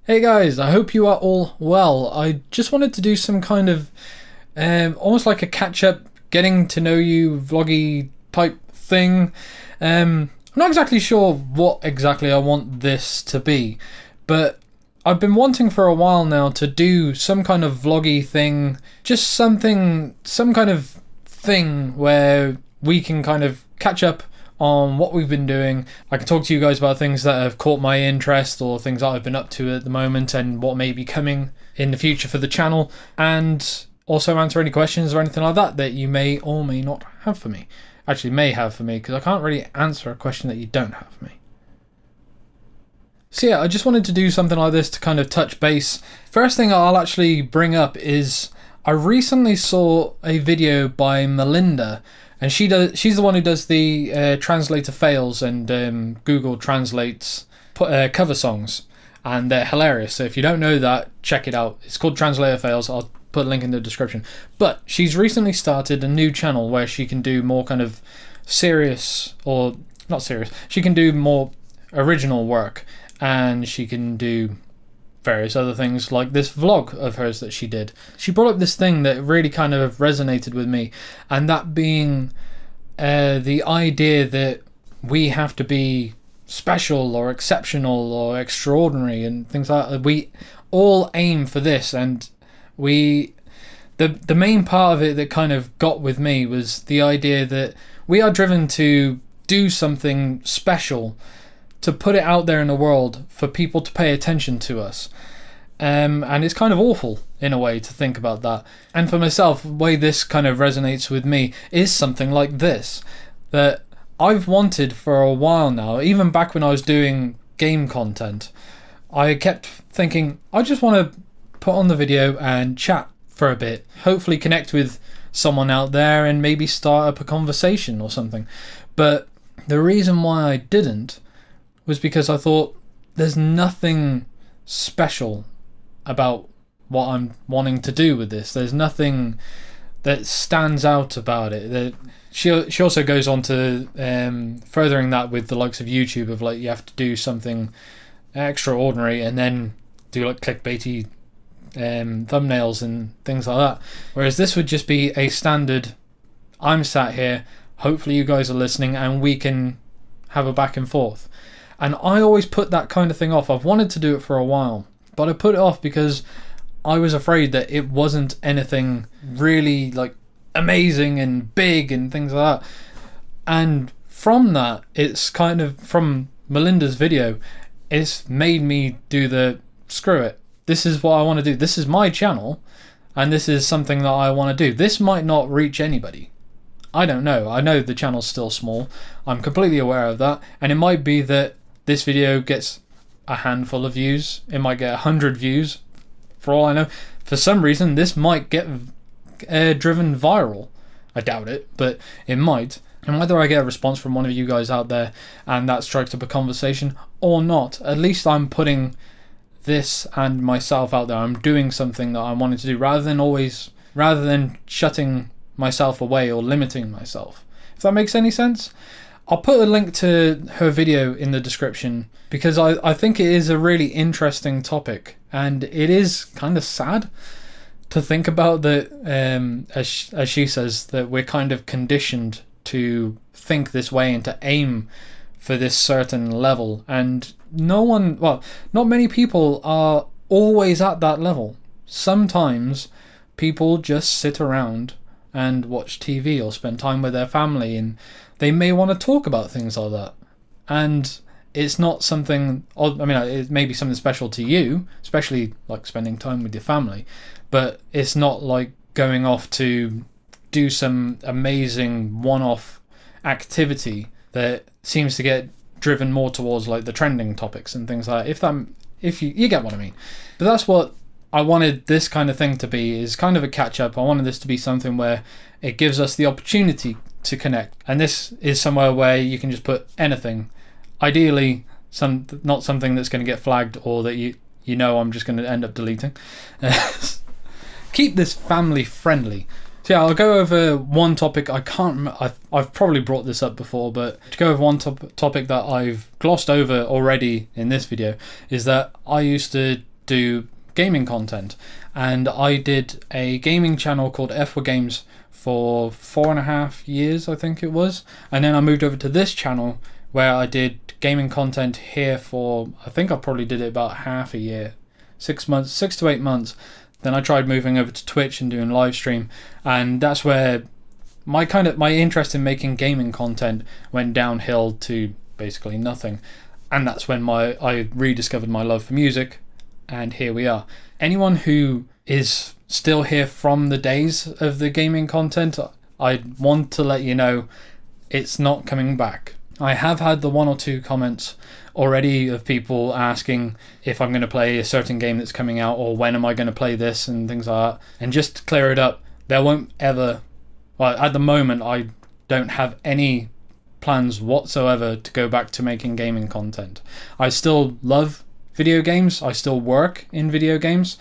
Hey guys, I hope you are all well. I just wanted to do some kind of almost like a catch-up, getting to know you vloggy type thing. I'm not exactly sure what exactly I want this to be, but I've been wanting for a while now to do some kind of vloggy thing, just some kind of thing where we can kind of catch up on what we've been doing. I can talk to you guys about things that have caught my interest or things that I've been up to at the moment and what may be coming in the future for the channel, and also answer any questions or anything like that that you may or may not have for me. Actually, may have for me, because I can't really answer a question that you don't have for me. So yeah, I just wanted to do something like this to kind of touch base. First thing I'll actually bring up is I recently saw a video by Malinda, and she's the one who does the Translator Fails and Google Translates cover songs, and they're hilarious. So if you don't know that, check it out. It's called Translator Fails. I'll put a link in the description. But she's recently started a new channel where she can do more kind of serious, or not serious, she can do more original work, and she can do various other things like this vlog of hers that she did. She brought up this thing that really kind of resonated with me, and that being the idea that we have to be special or exceptional or extraordinary and things like that. We all aim for this, and the main part of it that kind of got with me was the idea that we are driven to do something special, to put it out there in the world for people to pay attention to us. And it's kind of awful in a way to think about that. And for myself, the way this kind of resonates with me is something like this, that I've wanted for a while now. Even back when I was doing game content, I kept thinking, I just want to put on the video and chat for a bit, hopefully connect with someone out there and maybe start up a conversation or something. But the reason why I didn't was because I thought there's nothing special about what I'm wanting to do with this. There's nothing that stands out about it. She also goes on to furthering that with the likes of YouTube, of like you have to do something extraordinary and then do like clickbaity thumbnails and things like that. Whereas this would just be a standard, I'm sat here, hopefully you guys are listening and we can have a back and forth. And I always put that kind of thing off. I've wanted to do it for a while, but I put it off because I was afraid that it wasn't anything really like amazing and big and things like that. And from that, it's kind of, from Malinda's video, it's made me do the screw it. This is what I want to do. This is my channel, and this is something that I want to do. This might not reach anybody. I don't know. I know the channel's still small. I'm completely aware of that. And it might be that this video gets a handful of views. It might get 100 views. For all I know, for some reason, this might get driven viral. I doubt it, but it might. And whether I get a response from one of you guys out there and that strikes up a conversation or not, at least I'm putting this and myself out there. I'm doing something that I wanted to do, rather than shutting myself away or limiting myself. If that makes any sense. I'll put a link to her video in the description because I think it is a really interesting topic, and it is kind of sad to think about that, as she says, that we're kind of conditioned to think this way and to aim for this certain level, and not many people are always at that level. Sometimes people just sit around and watch TV or spend time with their family, and they may want to talk about things like that. And it's not something, I mean, it may be something special to you, especially like spending time with your family, but it's not like going off to do some amazing one-off activity that seems to get driven more towards like the trending topics and things like that. If you get what I mean. But that's what I wanted this kind of thing to be, is kind of a catch-up. I wanted this to be something where it gives us the opportunity to connect, and this is somewhere where you can just put anything, ideally not something that's going to get flagged or that you know I'm just going to end up deleting. Keep this family friendly. So yeah, I'll go over one topic. I can't remember, I've probably brought this up before, but to go over one topic that I've glossed over already in this video is that I used to do gaming content. And I did a gaming channel called F4 Games for 4.5 years, I think it was. And then I moved over to this channel where I did gaming content here for, I think I probably did it about half a year, 6 months, 6 to 8 months. Then I tried moving over to Twitch and doing live stream, and that's where my interest in making gaming content went downhill to basically nothing. And that's when I rediscovered my love for music, and here we are. Anyone who is still here from the days of the gaming content, I want to let you know it's not coming back. I have had the 1 or 2 comments already of people asking if I'm going to play a certain game that's coming out, or when am I going to play this and things like that. And just to clear it up, there won't ever, well, at the moment I don't have any plans whatsoever to go back to making gaming content. I still love video games, I still work in video games,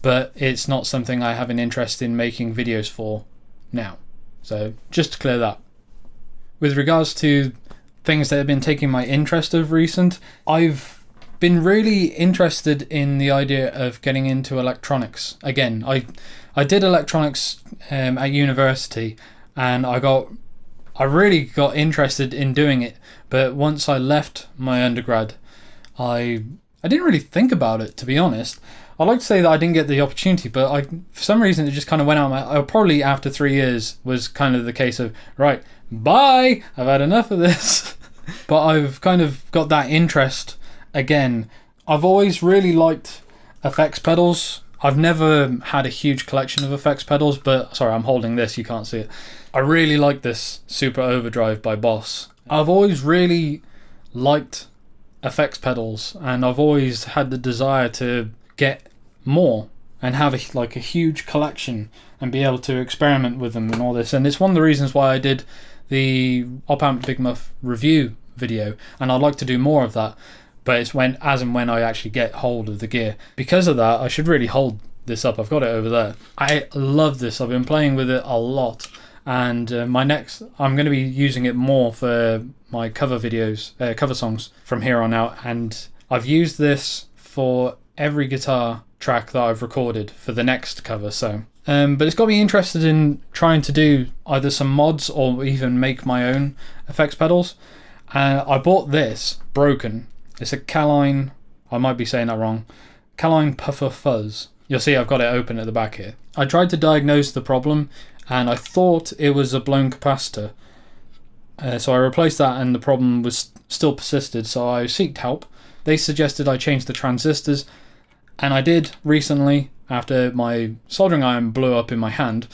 but it's not something I have an interest in making videos for now. So just to clear that. With regards to things that have been taking my interest of recent, I've been really interested in the idea of getting into electronics again. I did electronics at university, and I really got interested in doing it, but once I left my undergrad, I didn't really think about it, to be honest. I'd like to say that I didn't get the opportunity, but for some reason it just kind of went out. Probably after 3 years was kind of the case of, right, bye, I've had enough of this. But I've kind of got that interest again. I've always really liked effects pedals. I've never had a huge collection of effects pedals, but sorry, I'm holding this, you can't see it. I really like this Super Overdrive by Boss. I've always really liked effects pedals, and I've always had the desire to get more and have a huge collection and be able to experiment with them and all this. And it's one of the reasons why I did the Op Amp Big Muff review video, and I'd like to do more of that, but it's as and when I actually get hold of the gear. Because of that, I should really hold this up. I've got it over there. I love this. I've been playing with it a lot, and I'm going to be using it more for my cover videos, cover songs from here on out. And I've used this for every guitar track that I've recorded for the next cover song. But it's got me interested in trying to do either some mods or even make my own effects pedals. I bought this broken. It's a Kaline, I might be saying that wrong, Kaline Puffer Fuzz. You'll see I've got it open at the back here. I tried to diagnose the problem, and I thought it was a blown capacitor. So I replaced that, and the problem was still persisted, so I sought help. They suggested I change the transistors, and I did recently. After my soldering iron blew up in my hand,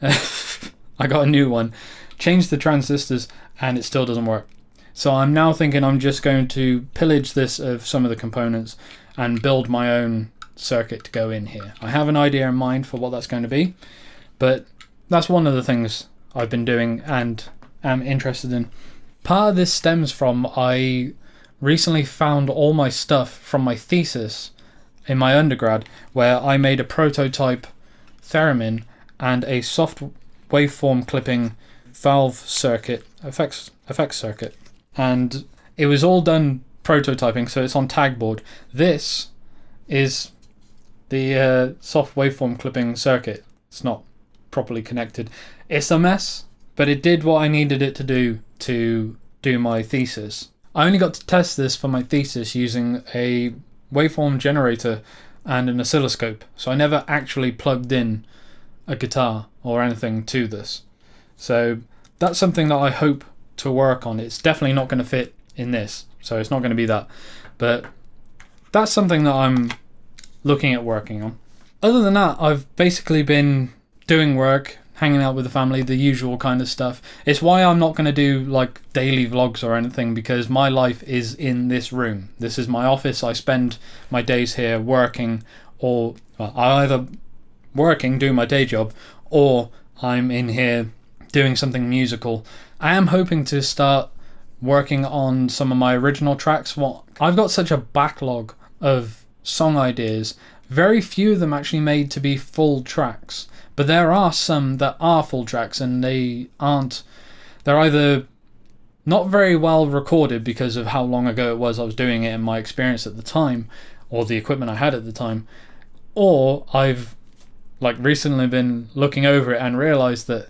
I got a new one, changed the transistors, and it still doesn't work. So I'm now thinking I'm just going to pillage this of some of the components and build my own circuit to go in here. I have an idea in mind for what that's going to be, but that's one of the things I've been doing and am interested in. Part of this stems from I recently found all my stuff from my thesis in my undergrad, where I made a prototype theremin and a soft waveform clipping valve circuit, effects circuit, and it was all done prototyping, so it's on tagboard. This is the soft waveform clipping circuit. It's not properly connected. It's a mess, but it did what I needed it to do my thesis. I only got to test this for my thesis using a waveform generator and an oscilloscope, so I never actually plugged in a guitar or anything to this. So that's something that I hope to work on. It's definitely not going to fit in this, so it's not going to be that, but that's something that I'm looking at working on. Other than that, I've basically been doing work, hanging out with the family, the usual kind of stuff. It's why I'm not going to do like daily vlogs or anything, because my life is in this room. This is my office. I spend my days here working, or I either working, doing my day job, or I'm in here doing something musical. I am hoping to start working on some of my original tracks. I've got such a backlog of song ideas. Very few of them actually made to be full tracks. But there are some that are full tracks, and they're either not very well recorded because of how long ago it was I was doing it and my experience at the time, or the equipment I had at the time, or I've like recently been looking over it and realized that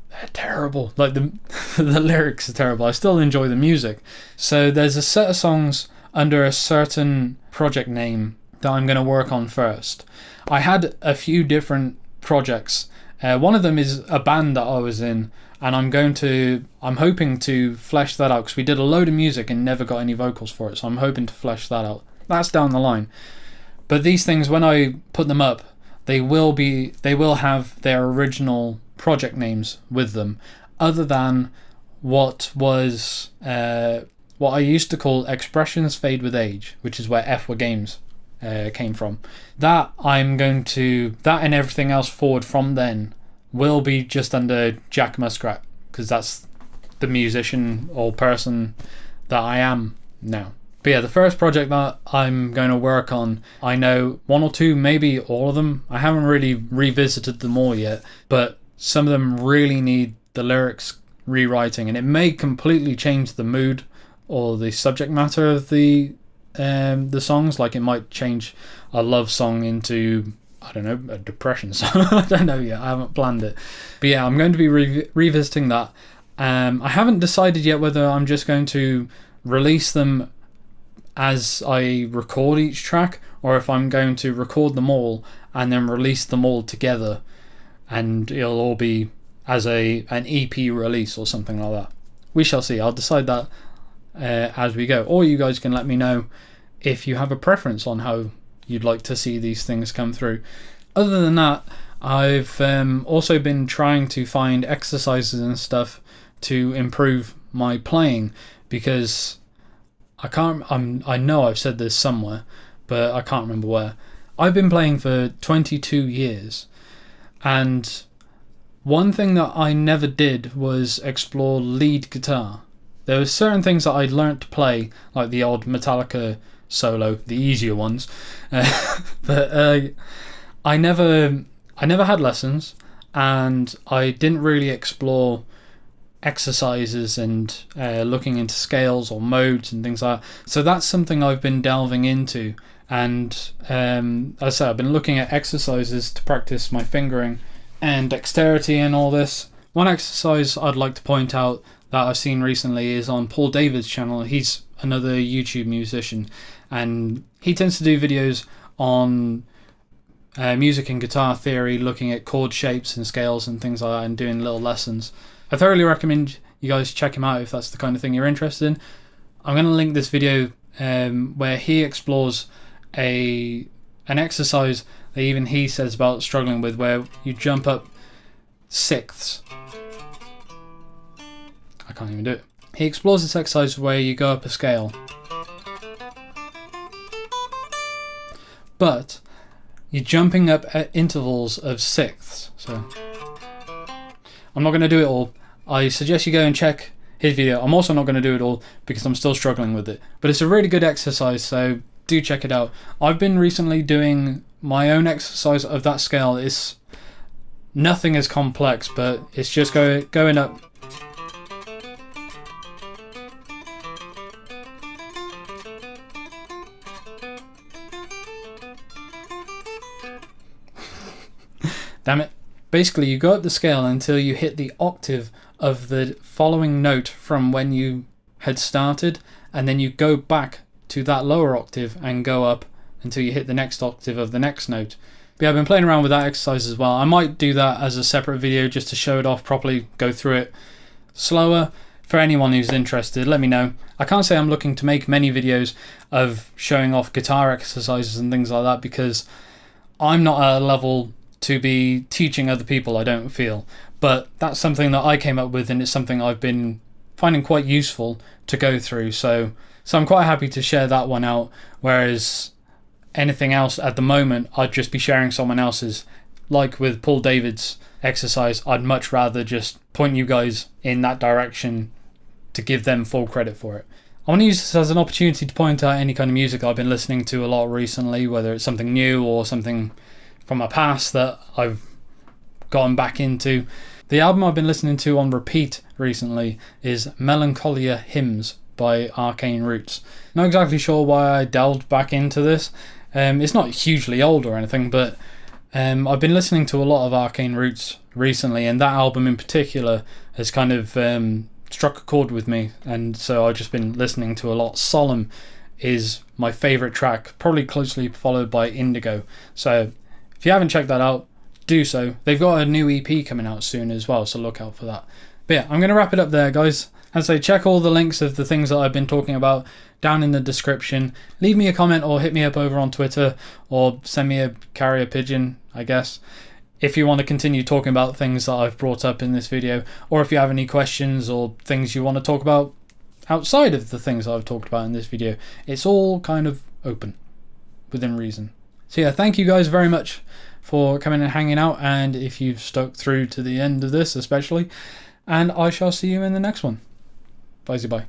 they're terrible. Like the the lyrics are terrible. I still enjoy the music. So there's a set of songs under a certain project name that I'm going to work on first. I had a few different projects. One of them is a band that I was in, and I'm hoping to flesh that out, because we did a load of music and never got any vocals for it, so I'm hoping to flesh that out. That's down the line. But these things, when I put them up, they will have their original project names with them, other than what I used to call Expressions Fade with Age, which is where FWA Games came from. That and everything else forward from then will be just under Jack Muskrat, because that's the musician or person that I am now. But yeah, the first project that I'm going to work on, I know one or two, maybe all of them. I haven't really revisited them all yet, but some of them really need the lyrics rewriting, and it may completely change the mood or the subject matter of the songs. Like it might change a love song into, I don't know, a depression song. I don't know yet. I haven't planned it. But yeah, I'm going to be revisiting that. I haven't decided yet whether I'm just going to release them as I record each track, or if I'm going to record them all and then release them all together, and it'll all be as an EP release or something like that. We shall see. I'll decide that as we go, or you guys can let me know if you have a preference on how you'd like to see these things come through. Other than that, I've also been trying to find exercises and stuff to improve my playing, because I know I've said this somewhere, but I can't remember where. I've been playing for 22 years, and one thing that I never did was explore lead guitar. There were certain things that I'd learnt to play, like the old Metallica solo, the easier ones, but I never had lessons, and I didn't really explore exercises and looking into scales or modes and things like that. So that's something I've been delving into, and as I said, I've been looking at exercises to practice my fingering and dexterity and all this. One exercise I'd like to point out that I've seen recently is on Paul David's channel. He's another YouTube musician, and he tends to do videos on music and guitar theory, looking at chord shapes and scales and things like that, and doing little lessons. I thoroughly recommend you guys check him out if that's the kind of thing you're interested in. I'm going to link this video where he explores an exercise that even he says about struggling with, where you jump up sixths. I can't even do it. He explores this exercise where you go up a scale, but you're jumping up at intervals of sixths. So I'm not going to do it all. I suggest you go and check his video. I'm also not going to do it all because I'm still struggling with it, but it's a really good exercise, so do check it out. I've been recently doing my own exercise of that scale. It's nothing as complex, but it's just going up. Damn it. Basically, you go up the scale until you hit the octave of the following note from when you had started, and then you go back to that lower octave and go up until you hit the next octave of the next note. But yeah, I've been playing around with that exercise as well. I might do that as a separate video just to show it off properly, go through it slower. For anyone who's interested, let me know. I can't say I'm looking to make many videos of showing off guitar exercises and things like that, because I'm not at a level to be teaching other people, I don't feel. But that's something that I came up with, and it's something I've been finding quite useful to go through. So I'm quite happy to share that one out, whereas anything else at the moment, I'd just be sharing someone else's. Like with Paul David's exercise, I'd much rather just point you guys in that direction to give them full credit for it. I want to use this as an opportunity to point out any kind of music I've been listening to a lot recently, whether it's something new or something from my past that I've gone back into. The album I've been listening to on repeat recently is Melancholia Hymns by Arcane Roots. Not exactly sure why I delved back into this. It's not hugely old or anything, but I've been listening to a lot of Arcane Roots recently, and that album in particular has kind of struck a chord with me, and so I've just been listening to a lot. Solemn is my favourite track, probably closely followed by Indigo. So if you haven't checked that out, do so. They've got a new EP coming out soon as well, so look out for that. But yeah, I'm going to wrap it up there, guys. And so check all the links of the things that I've been talking about down in the description. Leave me a comment or hit me up over on Twitter, or send me a carrier pigeon, I guess, if you want to continue talking about things that I've brought up in this video, or if you have any questions or things you want to talk about outside of the things I've talked about in this video. It's all kind of open within reason. So yeah, thank you guys very much for coming and hanging out, and if you've stuck through to the end of this especially, and I shall see you in the next one. Bye.